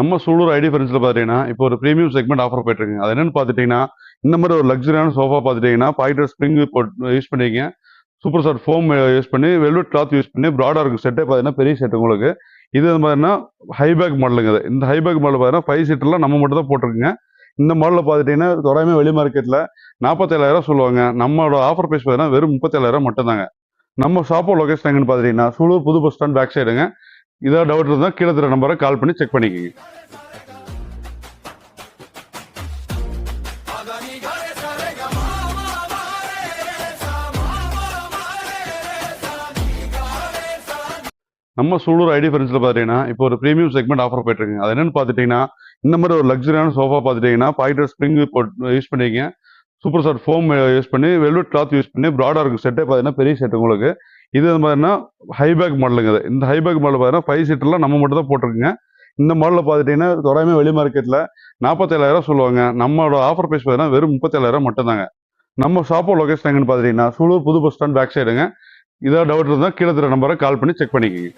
நம்ம சூலூர் ஐடி ஃபர்னிச்சர்ல பார்த்தீங்கன்னா, இப்போ ஒரு பிரீமியம் செக்மெண்ட் ஆஃபர் போயிட்டுருக்குங்க. அது என்னன்னு பார்த்துட்டீங்கன்னா, இந்த மாரி ஒரு லக்ஸரியான சோஃபா பார்த்துட்டீங்கன்னா, பாக்கெட் ஸ்ப்ரிங் யூஸ் பண்ணிக்கங்க. சூப்பர் சாஃப்ட் ஃபோம் யூஸ் பண்ணி, வெல்வெட் கிளாத் யூஸ் பண்ணி ப்ராடா இருக்கும். செட்டே பார்த்தீங்கன்னா, பெரிய செட் உங்களுக்கு. இது வந்து பார்த்தீங்கன்னா, ஹைபேக் மாடலுங்க இது. இந்த ஹைபேக் மாடல் பார்த்தீங்கன்னா, 5 சீட்டர்ல நம்ம மட்டும் தான் போட்டுருக்குங்க. இந்த மாடல்ல பார்த்துட்டீங்கன்னா, தோராயமா வெளி மார்க்கெட்ல 47,000 சொல்லுவாங்க. நம்மளோட ஆஃபர் பிரைஸ் பார்த்தீங்கன்னா, வெறும் 37,000 மட்டும் தாங்க. நம்ம ஷாப்போட லொகேஷன் எங்கன்னு பார்த்துட்டீங்கன்னா, சூலூர் புது பஸ் ஸ்டாண்ட் பேக் சைடுங்க. ஏதாவது டவுட் இருந்தா கீழ தெரிய நம்பரை கால் பண்ணி செக் பண்ணிக்கங்க. நம்ம சூலூர் ஐடி ஃபர்னிச்சர்ல பார்த்தீங்கன்னா, இப்போ ஒரு பிரீமியம் செக்மெண்ட் ஆஃபர் போயிட்டுருக்குங்க. அது என்னன்னு பார்த்துட்டீங்கன்னா, இந்த மாரி ஒரு லக்ஸரியான சோஃபா பார்த்துட்டீங்கன்னா, பாக்கெட் ஸ்ப்ரிங் யூஸ் பண்ணிக்கங்க. சூப்பர் சாஃப்ட் ஃபோம் யூஸ் பண்ணி, வெல்வெட் கிளாத் யூஸ் பண்ணி ப்ராடா இருக்கும். செட்டே பார்த்தீங்கன்னா, பெரிய செட் உங்களுக்கு. இது வந்து பார்த்தீங்கன்னா, ஹைபேக் மாடலுங்க இது. இந்த ஹைபேக் மாடல் பார்த்தீங்கன்னா, 5 சீட்டர்ல நம்ம மட்டும் தான் போட்டுருக்குங்க. இந்த மாடல்ல பார்த்துட்டீங்கன்னா, தோராயமா வெளி மார்க்கெட்ல 47,000 சொல்லுவாங்க. நம்மளோட ஆஃபர் பிரைஸ் பார்த்தீங்கன்னா, வெறும் 37,000 மட்டும் தாங்க. நம்ம ஷாப்போட லொகேஷன் எங்கன்னு பார்த்துட்டீங்கன்னா, சூலூர் புது பஸ் ஸ்டாண்ட் பேக் சைடுங்க. ஏதாவது டவுட் இருந்தா கீழ தெரிய நம்பரை கால் பண்ணி செக் பண்ணிக்கங்க.